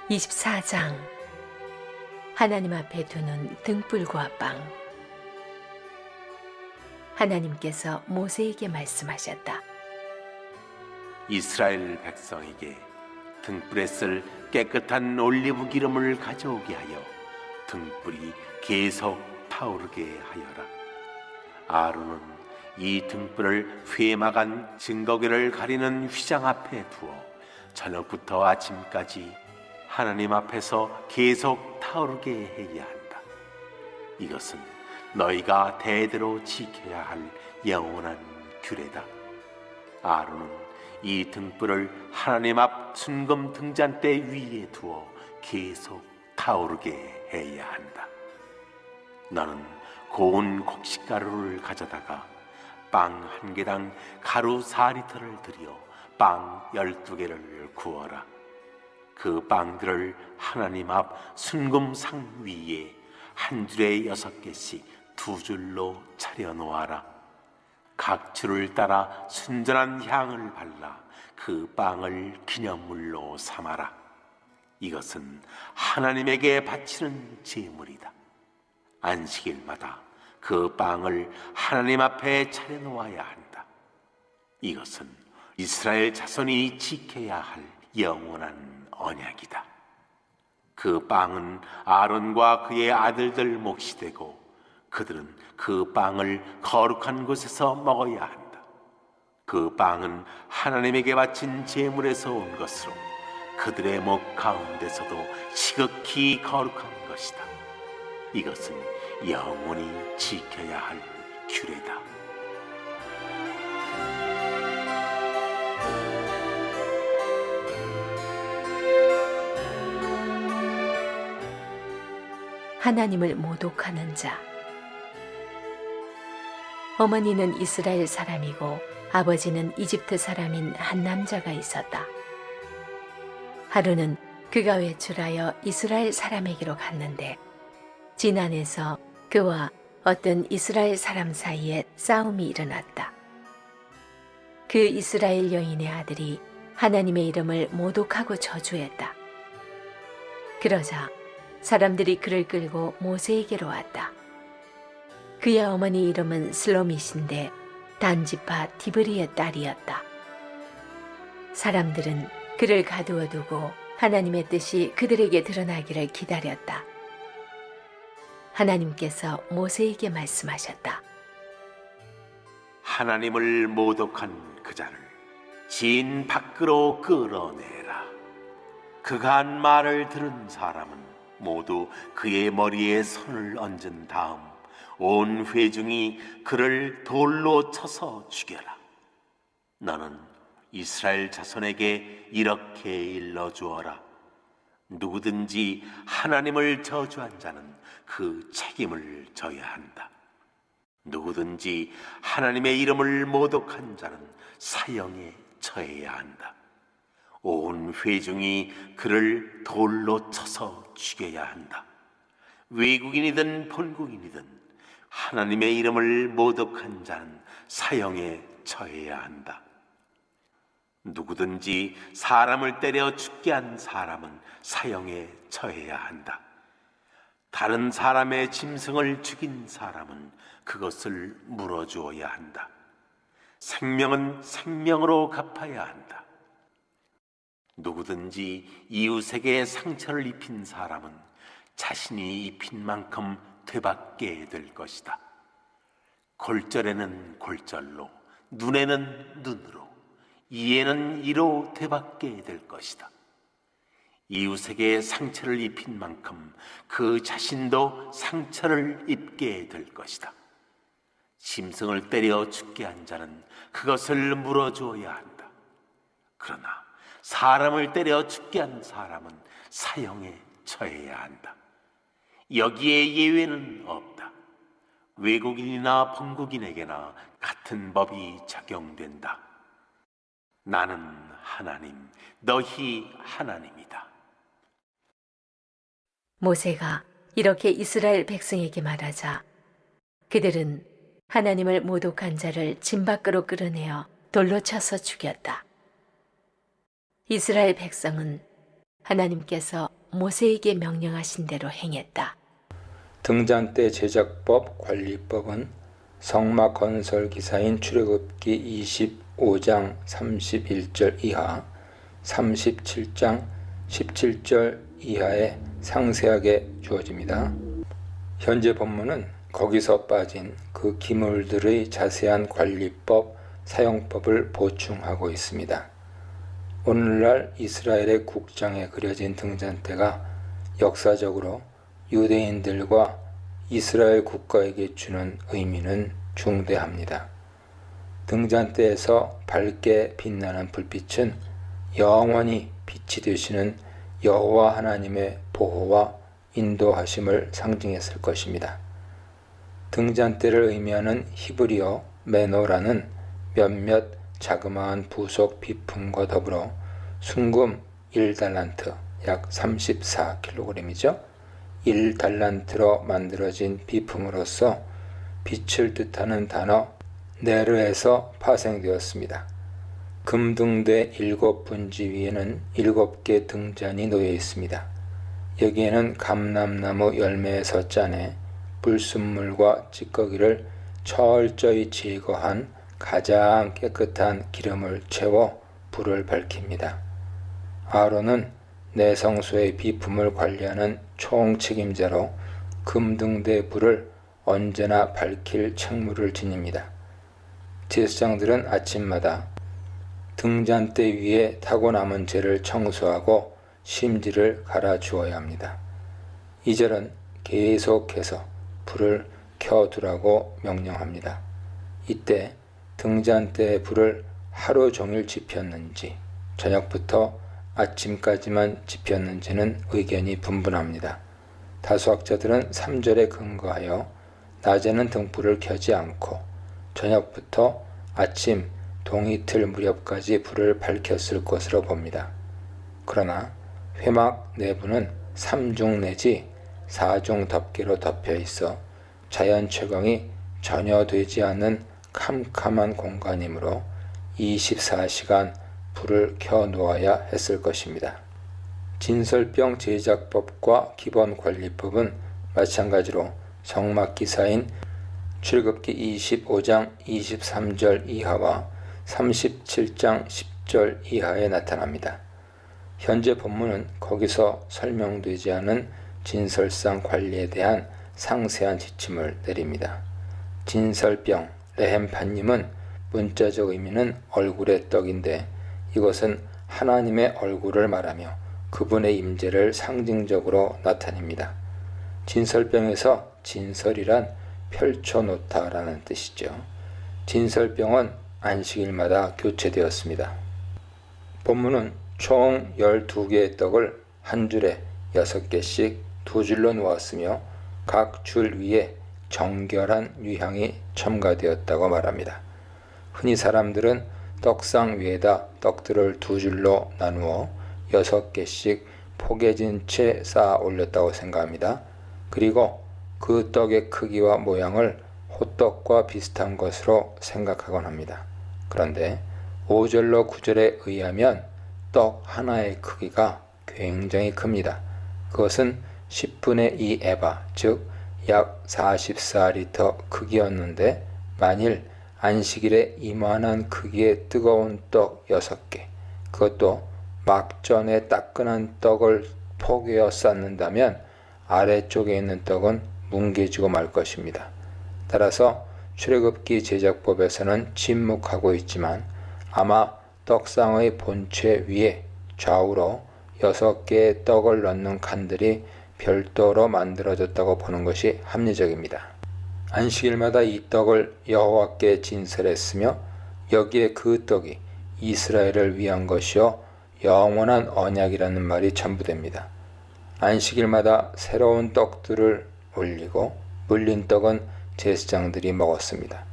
24장. 하나님 앞에 두는 등불과 빵. 하나님께서 모세에게 말씀하셨다. 이스라엘 백성에게 등불에 쓸 깨끗한 올리브 기름을 가져오게 하여 등불이 계속 타오르게 하여라. 아론은 이 등불을 회막안 증거궤를 가리는 휘장 앞에 두어 저녁부터 아침까지 하나님 앞에서 계속 타오르게 해야 한다. 이것은 너희가 대대로 지켜야 할 영원한 규례다. 아론은 이 등불을 하나님 앞 순금 등잔대 위에 두어 계속 타오르게 해야 한다. 너는 고운 곡식가루를 가져다가 빵 한 개당 가루 4리터를 들여 빵 12개를 구워라. 그 빵들을 하나님 앞 순금상 위에 한 줄에 6개씩 두 줄로 차려 놓아라. 각 줄을 따라 순전한 향을 발라 그 빵을 기념물로 삼아라. 이것은 하나님에게 바치는 제물이다. 안식일마다 그 빵을 하나님 앞에 차려 놓아야 한다. 이것은 이스라엘 자손이 지켜야 할 영원한 언약이다. 그 빵은 아론과 그의 아들들 몫이 되고 그들은 그 빵을 거룩한 곳에서 먹어야 한다. 그 빵은 하나님에게 바친 제물에서 온 것으로 그들의 목 가운데서도 지극히 거룩한 것이다. 이것은 영원히 지켜야 할 규례다. 하나님을 모독하는 자. 어머니는 이스라엘 사람이고 아버지는 이집트 사람인 한 남자가 있었다. 하루는 그가 외출하여 이스라엘 사람에게로 갔는데 진안에서 그와 어떤 이스라엘 사람 사이에 싸움이 일어났다. 그 이스라엘 여인의 아들이 하나님의 이름을 모독하고 저주했다. 그러자 사람들이 그를 끌고 모세에게로 왔다. 그의 어머니 이름은 슬로밋인데 단지파 디브리의 딸이었다. 사람들은 그를 가두어 두고 하나님의 뜻이 그들에게 드러나기를 기다렸다. 하나님께서 모세에게 말씀하셨다. 하나님을 모독한 그 자를 진 밖으로 끌어내라. 그가 한 말을 들은 사람은 모두 그의 머리에 손을 얹은 다음 온 회중이 그를 돌로 쳐서 죽여라. 너는 이스라엘 자손에게 이렇게 일러주어라. 누구든지 하나님을 저주한 자는 그 책임을 져야 한다. 누구든지 하나님의 이름을 모독한 자는 사형에 처해야 한다. 온 회중이 그를 돌로 쳐서 죽여야 한다. 외국인이든 본국인이든 하나님의 이름을 모독한 자는 사형에 처해야 한다. 누구든지 사람을 때려 죽게 한 사람은 사형에 처해야 한다. 다른 사람의 짐승을 죽인 사람은 그것을 물어주어야 한다. 생명은 생명으로 갚아야 한다. 누구든지 이웃에게 상처를 입힌 사람은 자신이 입힌 만큼 되받게 될 것이다. 골절에는 골절로, 눈에는 눈으로, 이에는 이로 되받게 될 것이다. 이웃에게 상처를 입힌 만큼 그 자신도 상처를 입게 될 것이다. 짐승을 때려 죽게 한 자는 그것을 물어주어야 한다. 그러나 사람을 때려 죽게 한 사람은 사형에 처해야 한다. 여기에 예외는 없다. 외국인이나 본국인에게나 같은 법이 적용된다. 나는 하나님, 너희 하나님이다. 모세가 이렇게 이스라엘 백성에게 말하자 그들은 하나님을 모독한 자를 진 밖으로 끌어내어 돌로 쳐서 죽였다. 이스라엘 백성은 하나님께서 모세에게 명령하신 대로 행했다. 등잔대 제작법 관리법은 성막 건설 기사인 출애굽기 25장 31절 이하, 37장 17절 이하에 상세하게 주어집니다. 현재 본문은 거기서 빠진 그 기물들의 자세한 관리법, 사용법을 보충하고 있습니다. 오늘날 이스라엘의 국장에 그려진 등잔대가 역사적으로 유대인들과 이스라엘 국가에게 주는 의미는 중대합니다. 등잔대에서 밝게 빛나는 불빛은 영원히 빛이 되시는 여호와 하나님의 보호와 인도하심을 상징했을 것입니다. 등잔대를 의미하는 히브리어 메노라는 몇몇 자그마한 부속 비품과 더불어 순금 1달란트, 약 34kg이죠. 1달란트로 만들어진 비품으로서 빛을 뜻하는 단어 네르에서 파생되었습니다. 금등대 7분지 위에는 7개 등잔이 놓여 있습니다. 여기에는 감람나무 열매에서 짜내 불순물과 찌꺼기를 철저히 제거한 가장 깨끗한 기름을 채워 불을 밝힙니다. 아론은 내성소의 비품을 관리하는 총책임자로 금등대 불을 언제나 밝힐 책무를 지닙니다. 제사장들은 아침마다 등잔대 위에 타고 남은 재를 청소하고 심지를 갈아주어야 합니다. 이 절은 계속해서 불을 켜두라고 명령합니다. 이때 등잔대의 불을 하루 종일 지폈는지 저녁부터 아침까지만 지폈는지는 의견이 분분합니다. 다수 학자들은 3절에 근거하여 낮에는 등불을 켜지 않고 저녁부터 아침 동이틀 무렵까지 불을 밝혔을 것으로 봅니다. 그러나 회막 내부는 3중 내지 4중 덮개로 덮여 있어 자연 채광이 전혀 되지 않는 캄캄한 공간이므로 24시간 불을 켜놓아야 했을 것입니다. 진설병 제작법과 기본 관리법은 마찬가지로 성막기사인 출애굽기 25장 23절 이하와 37장 10절 이하에 나타납니다. 현재 본문은 거기서 설명되지 않은 진설상 관리에 대한 상세한 지침을 내립니다. 진설병, 레헴판님은 문자적 의미는 얼굴의 떡인데 이것은 하나님의 얼굴을 말하며 그분의 임재를 상징적으로 나타냅니다. 진설병에서 진설이란 펼쳐놓다라는 뜻이죠. 진설병은 안식일마다 교체되었습니다. 본문은 총 12개의 떡을 한 줄에 6개씩 두 줄로 놓았으며 각 줄 위에 정결한 유향이 첨가되었다고 말합니다. 흔히 사람들은 떡상 위에다 떡들을 두 줄로 나누어 6개씩 포개진 채 쌓아 올렸다고 생각합니다. 그리고 그 떡의 크기와 모양을 호떡과 비슷한 것으로 생각하곤 합니다. 그런데 5절로 9절에 의하면 떡 하나의 크기가 굉장히 큽니다. 그것은 10분의 2 에바, 즉 약 44리터 크기였는데 만일 안식일에 이만한 크기의 뜨거운 떡 6개, 그것도 막전에 따끈한 떡을 포개어 쌓는다면 아래쪽에 있는 떡은 뭉개지고 말 것입니다. 따라서 출애굽기 제작법에서는 침묵하고 있지만 아마 떡상의 본체 위에 좌우로 6개의 떡을 넣는 칸들이 별도로 만들어졌다고 보는 것이 합리적입니다. 안식일마다 이 떡을 여호와께 진설했으며 여기에 그 떡이 이스라엘을 위한 것이요 영원한 언약이라는 말이 첨부됩니다. 안식일마다 새로운 떡들을 올리고 물린 떡은 제사장들이 먹었습니다.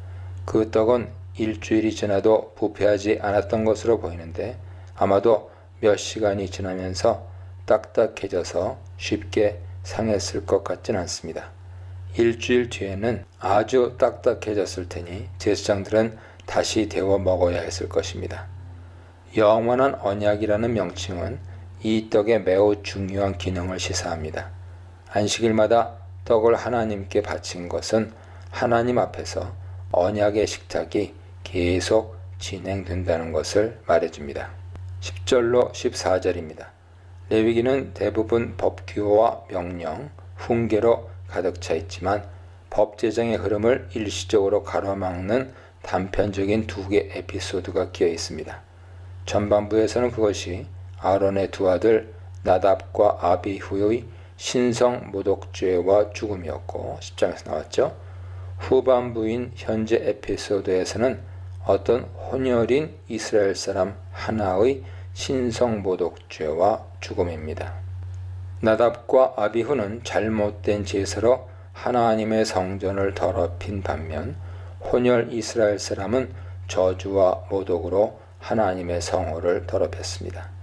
그 떡은 일주일이 지나도 부패하지 않았던 것으로 보이는데 아마도 몇 시간이 지나면서 딱딱해져서 쉽게 상했을 것 같진 않습니다. 일주일 뒤에는 아주 딱딱해졌을 테니 제사장들은 다시 데워 먹어야 했을 것입니다. 영원한 언약이라는 명칭은 이 떡의 매우 중요한 기능을 시사합니다. 안식일마다 떡을 하나님께 바친 것은 하나님 앞에서 언약의 식탁이 계속 진행된다는 것을 말해줍니다. 10절로 14절입니다. 레위기는 대부분 법규와 명령, 훈계로 가득 차 있지만 법 제정의 흐름을 일시적으로 가로막는 단편적인 두 개의 에피소드가 끼어 있습니다. 전반부에서는 그것이 아론의 두 아들 나답과 아비후의 신성 모독죄와 죽음이었고 10장에서 나왔죠. 후반부인 현재 에피소드에서는 어떤 혼혈인 이스라엘 사람 하나의 신성 모독죄와 죽음입니다. 나답과 아비후는 잘못된 제사로 하나님의 성전을 더럽힌 반면 혼혈 이스라엘 사람은 저주와 모독으로 하나님의 성호를 더럽혔습니다.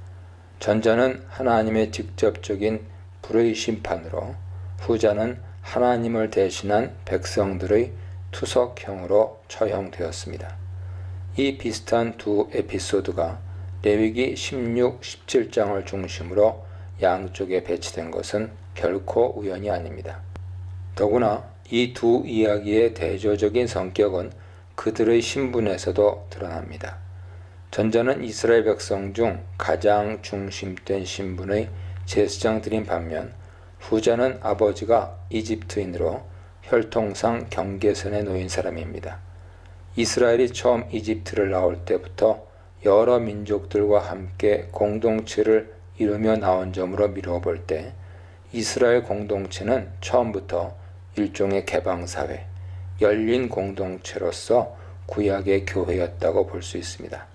전자는 하나님의 직접적인 불의 심판으로, 후자는 하나님을 대신한 백성들의 투석형으로 처형되었습니다. 이 비슷한 두 에피소드가 레위기 16, 17장을 중심으로 양쪽에 배치된 것은 결코 우연이 아닙니다. 더구나 이 두 이야기의 대조적인 성격은 그들의 신분에서도 드러납니다. 전자는 이스라엘 백성 중 가장 중심된 신분의 제사장들인 반면 후자는 아버지가 이집트인으로 혈통상 경계선에 놓인 사람입니다. 이스라엘이 처음 이집트를 나올 때부터 여러 민족들과 함께 공동체를 이루며 나온 점으로 미루어볼 때 이스라엘 공동체는 처음부터 일종의 개방사회, 열린 공동체로서 구약의 교회였다고 볼 수 있습니다.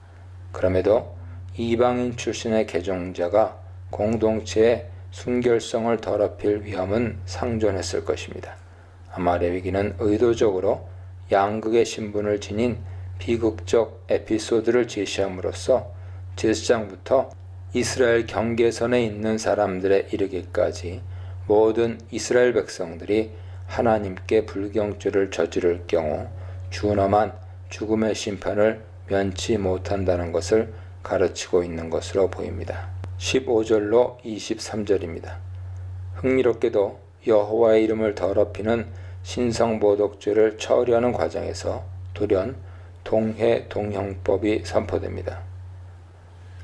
그럼에도 이방인 출신의 개종자가 공동체의 순결성을 더럽힐 위험은 상존했을 것입니다. 아마 레위기는 의도적으로 양극의 신분을 지닌 비극적 에피소드를 제시함으로써 제사장부터 이스라엘 경계선에 있는 사람들에 이르기까지 모든 이스라엘 백성들이 하나님께 불경죄를 저지를 경우 준엄한 죽음의 심판을 면치 못한다는 것을 가르치고 있는 것으로 보입니다. 15절로 23절입니다. 흥미롭게도 여호와의 이름을 더럽히는 신성모독죄를 처리하는 과정에서 돌연 동해동형법이 선포됩니다.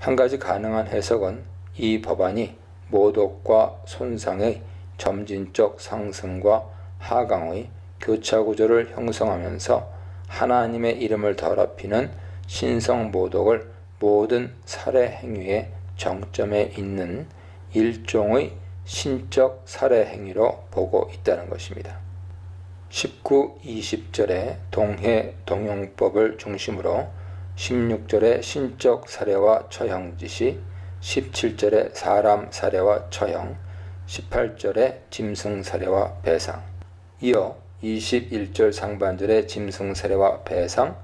한 가지 가능한 해석은 이 법안이 모독과 손상의 점진적 상승과 하강의 교차구조를 형성하면서 하나님의 이름을 더럽히는 신성모독을 모든 살해 행위의 정점에 있는 일종의 신적 살해 행위로 보고 있다는 것입니다. 19, 20절에 동해동용법을 중심으로 16절에 신적 살해와 처형 지시, 17절에 사람 살해와 처형, 18절에 짐승 살해와 배상, 이어 21절 상반절에 짐승 살해와 배상,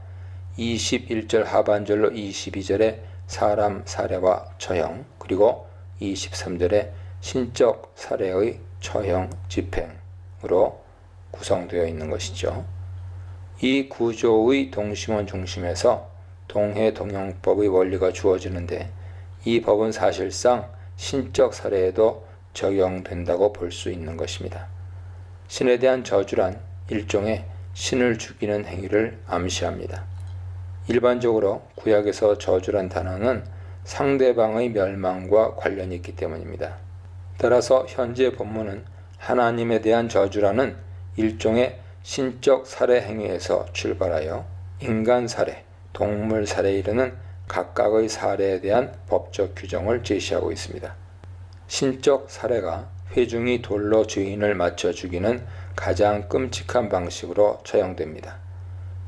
21절 하반절로 22절에 사람 살해와 처형, 그리고 23절에 신적 살해의 처형 집행으로 구성되어 있는 것이죠. 이 구조의 동심원 중심에서 동해동형법의 원리가 주어지는데 이 법은 사실상 신적 살해에도 적용된다고 볼 수 있는 것입니다. 신에 대한 저주란 일종의 신을 죽이는 행위를 암시합니다. 일반적으로 구약에서 저주란 단어는 상대방의 멸망과 관련이 있기 때문입니다. 따라서 현재 본문은 하나님에 대한 저주라는 일종의 신적 살해 행위에서 출발하여 인간 살해, 동물 살해에 이르는 각각의 살해에 대한 법적 규정을 제시하고 있습니다. 신적 살해가 회중이 돌로 주인을 맞춰 죽이는 가장 끔찍한 방식으로 처형됩니다.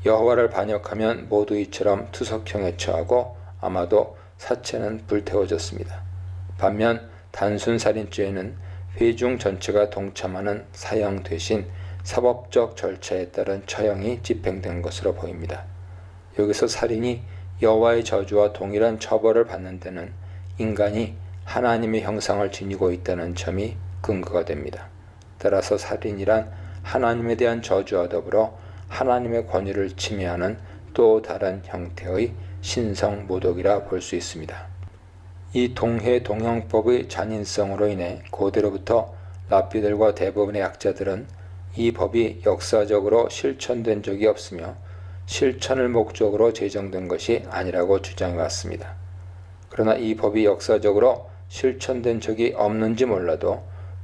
여호와를 반역하면 모두 이처럼 투석형에 처하고 아마도 사체는 불태워졌습니다. 반면 단순 살인죄에는 회중 전체가 동참하는 사형 대신 사법적 절차에 따른 처형이 집행된 것으로 보입니다. 여기서 살인이 여호와의 저주와 동일한 처벌을 받는 데는 인간이 하나님의 형상을 지니고 있다는 점이 근거가 됩니다. 따라서 살인이란 하나님에 대한 저주와 더불어 하나님의 권위를 침해하는 또 다른 형태의 신성 모독이라 볼 수 있습니다. 이 동해 동양법의 잔인성으로 인해 고대로부터 랍비들과 대부분의 학자들은 이 법이 역사적으로 실천된 적이 없으며 실천을 목적으로 제정된 것이 아니라고 주장해 왔습니다. 그러나 이 법이 역사적으로 실천된 적이 없는지 몰라도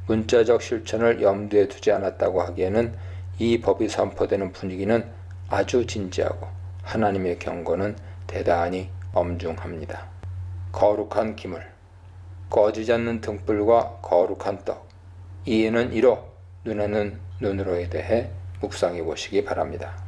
문자적 실천을 염두에 두지 않았다고 하기에는 이 법이 선포되는 분위기는 아주 진지하고 하나님의 경고는 대단히 엄중합니다. 거룩한 기물, 꺼지지 않는 등불과 거룩한 떡, 이에는 이로, 눈에는 눈으로에 대해 묵상해 보시기 바랍니다.